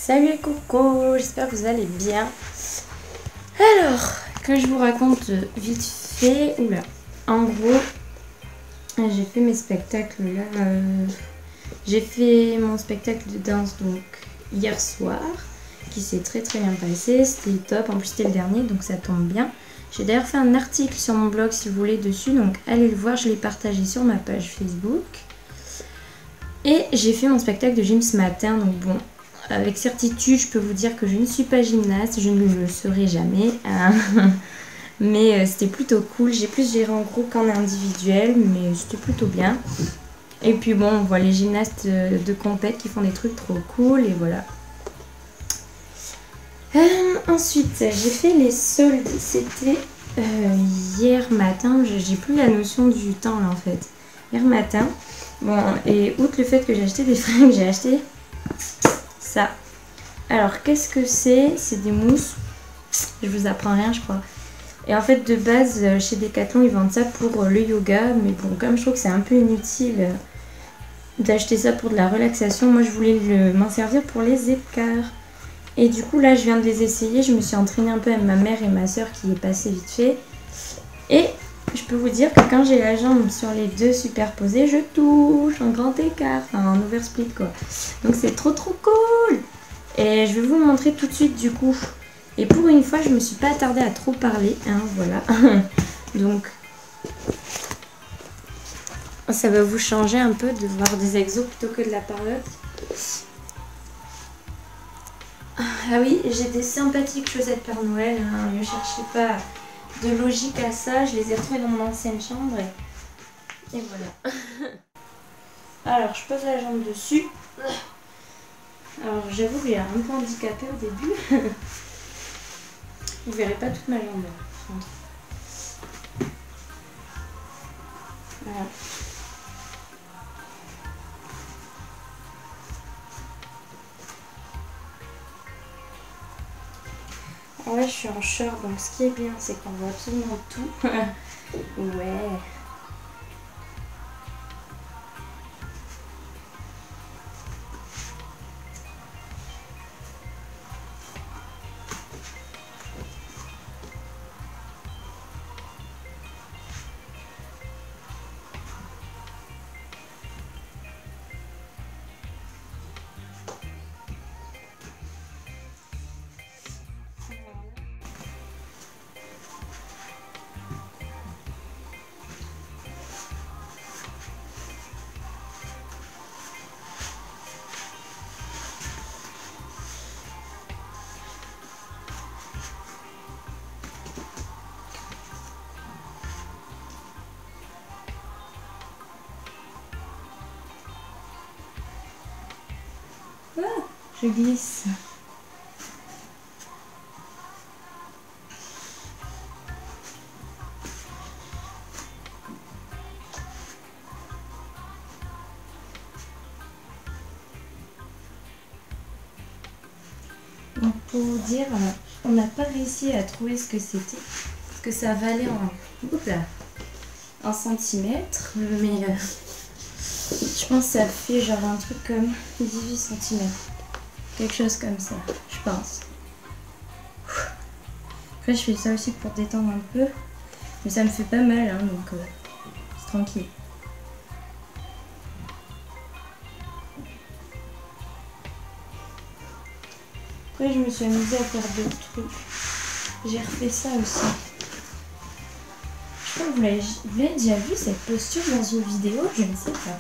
Salut les cocos, j'espère que vous allez bien. Alors, que je vous raconte vite fait. Oula, en gros, j'ai fait mes spectacles là. J'ai fait mon spectacle de danse donc hier soir, qui s'est très bien passé. C'était top, en plus c'était le dernier donc ça tombe bien. J'ai d'ailleurs fait un article sur mon blog si vous voulez dessus, donc allez le voir, je l'ai partagé sur ma page Facebook. Et j'ai fait mon spectacle de gym ce matin, donc bon, avec certitude je peux vous dire que je ne suis pas gymnaste, je ne le serai jamais. Mais c'était plutôt cool, j'ai plus géré en groupe qu'en individuel, mais c'était plutôt bien. Et puis bon, on voit les gymnastes de compète qui font des trucs trop cool et voilà. Ensuite, j'ai fait les soldes, c'était hier matin, j'ai plus la notion du temps là en fait. Hier matin, bon, et outre le fait que j'ai acheté des fringues, j'ai acheté ça. Alors, qu'est-ce que c'est? C'est des mousses, je vous apprends rien je crois. Et en fait, de base, chez Decathlon, ils vendent ça pour le yoga, mais bon, comme je trouve que c'est un peu inutile d'acheter ça pour de la relaxation, moi je voulais m'en servir pour les écarts. Et du coup là je viens de les essayer, je me suis entraînée un peu avec ma mère et ma soeur qui est passée vite fait. Et je peux vous dire que quand j'ai la jambe sur les deux superposées, je touche en grand écart, enfin en over split quoi. Donc c'est trop cool. Et je vais vous le montrer tout de suite du coup. Et pour une fois je me suis pas attardée à trop parler, hein, voilà. Donc ça va vous changer un peu de voir des exos plutôt que de la parlotte. Ah oui, j'ai des sympathiques chaussettes Père Noël, hein. Ne cherchez pas de logique à ça, je les ai retrouvées dans mon ancienne chambre et voilà. Alors je pose la jambe dessus. Alors j'avoue qu'il y a un peu handicapé au début. Vous verrez pas toute ma jambe. Voilà. Alors là je suis en short, donc ce qui est bien c'est qu'on voit absolument tout. Ouais. Ah, je glisse. Donc pour vous dire, on n'a pas réussi à trouver ce que c'était. Parce que ça valait en centimètres. Mais je pense que ça fait genre un truc comme 18 cm. Quelque chose comme ça, je pense. Après je fais ça aussi pour détendre un peu. Mais ça me fait pas mal, hein, donc c'est tranquille. Après je me suis amusée à faire d'autres trucs. J'ai refait ça aussi. Je crois que vous l'avez déjà vu cette posture dans une vidéo, je ne sais pas.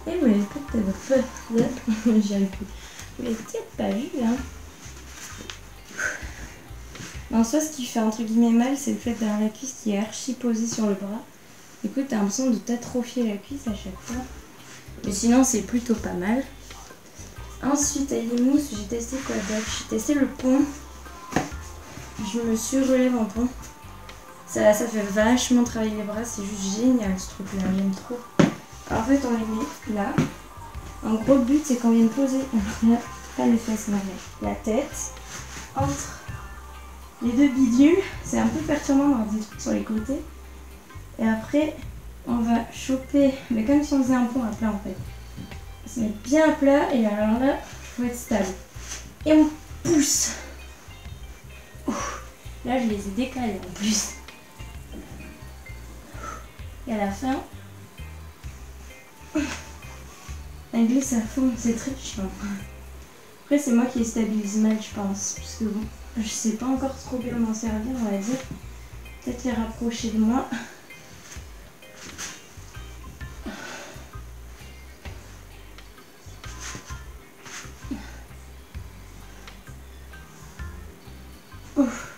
Et vous l'avez peut-être j'y arrive plus. Vous l'avez peut-être pas vu, hein. En soi, ce qui fait entre guillemets mal, c'est le fait d'avoir la cuisse qui est archi posée sur le bras. Du coup, t'as l'impression de t'atrophier la cuisse à chaque fois. Mais sinon, c'est plutôt pas mal. Ensuite, avec les mousses, j'ai testé quoi d'autre? J'ai testé le pont. Je me surélève en pont. Ça fait vachement travailler les bras, c'est juste génial ce truc-là, j'aime trop. Alors, en fait, on les met là. En gros, le but, c'est qu'on vienne poser. Là, pas les fesses, non, mais la tête, entre les deux bidules. C'est un peu perturbant d'avoir des trucs sur les côtés. Et après, on va choper, mais comme si on faisait un pont à plat en fait. On se met bien à plat et alors là, il faut être stable. Et on pousse. Ouf. Là, je les ai décalés en plus. Et à la fin, elle glisse à fond, c'est très chiant. Après, c'est moi qui les stabilise mal, je pense. Parce que bon, je sais pas encore trop bien m'en servir, on va dire. Peut-être les rapprocher de moi. Ouf.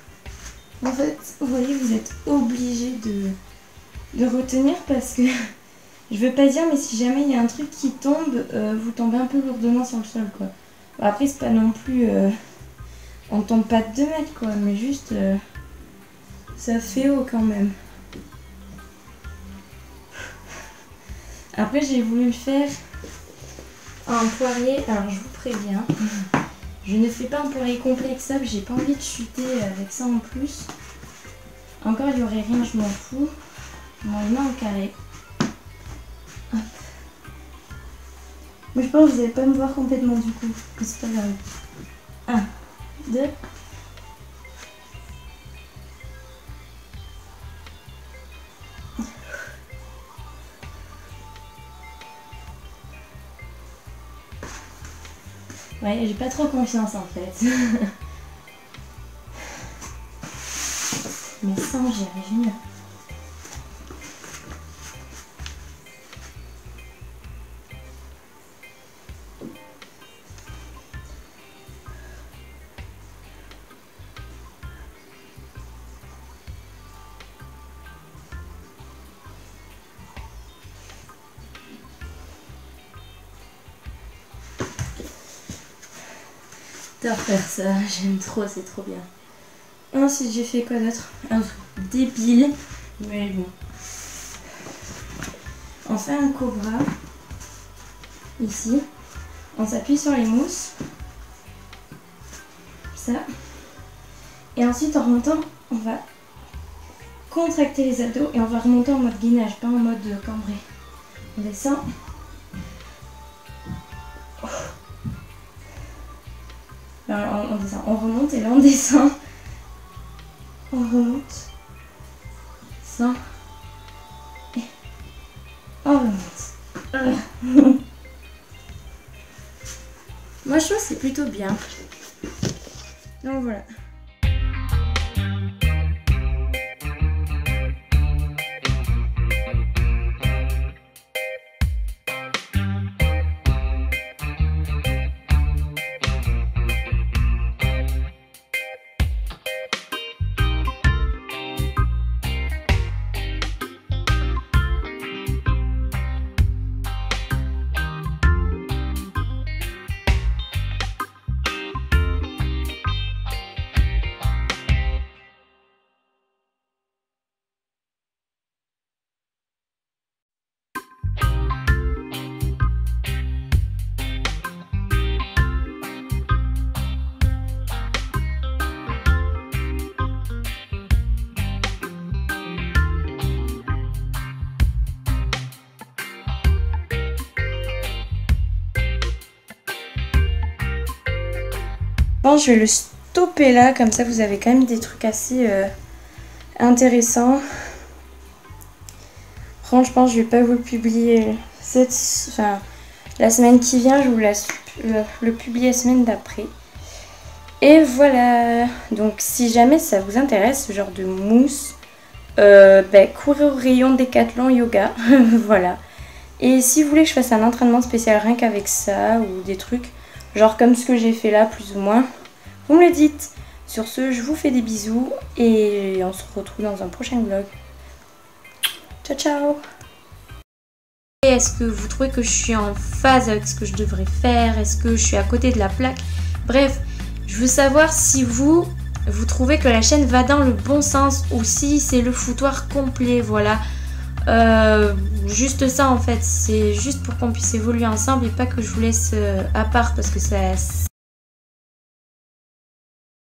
En fait, vous voyez, vous êtes obligé de retenir parce que je veux pas dire, mais si jamais il y a un truc qui tombe, vous tombez un peu lourdement sur le sol, quoi. Bon, après, c'est pas non plus... on tombe pas de 2 mètres, quoi, mais juste... ça fait haut quand même. Après, j'ai voulu le faire en poirier. Alors, je vous préviens, je ne fais pas un poirier complexe, j'ai pas envie de chuter avec ça en plus. Encore, il y aurait rien, je m'en fous. Bon, il met en carré. Hop. Mais je pense que vous n'allez pas me voir complètement du coup. C'est pas grave. 1, 2. Ouais, j'ai pas trop confiance en fait. Mais sans, j'y arrive mieux. J'adore faire ça, j'aime trop, c'est trop bien. Ensuite, j'ai fait quoi d'autre? Un truc débile, mais bon. On fait un cobra, ici. On s'appuie sur les mousses. Ça. Et ensuite, en remontant, on va contracter les abdos et on va remonter en mode gainage, pas en mode cambré. On descend. On descend, on remonte et là on descend. On remonte. Descend. Et on remonte. Moi je trouve que c'est plutôt bien. Donc voilà. Bon, je vais le stopper là, comme ça vous avez quand même des trucs assez intéressants. Franchement, je vais pas vous le publier la semaine qui vient, je vous laisse le publier la semaine d'après. Et voilà, donc si jamais ça vous intéresse, ce genre de mousse, courez au rayon Décathlon Yoga, voilà. Et si vous voulez que je fasse un entraînement spécial rien qu'avec ça, ou des trucs, genre comme ce que j'ai fait là, plus ou moins, vous me le dites. Sur ce, je vous fais des bisous et on se retrouve dans un prochain vlog. Ciao, ciao! Est-ce que vous trouvez que je suis en phase avec ce que je devrais faire? Est-ce que je suis à côté de la plaque? Bref, je veux savoir si vous trouvez que la chaîne va dans le bon sens ou si c'est le foutoir complet, voilà. Juste ça en fait, c'est juste pour qu'on puisse évoluer ensemble et pas que je vous laisse à part parce que ça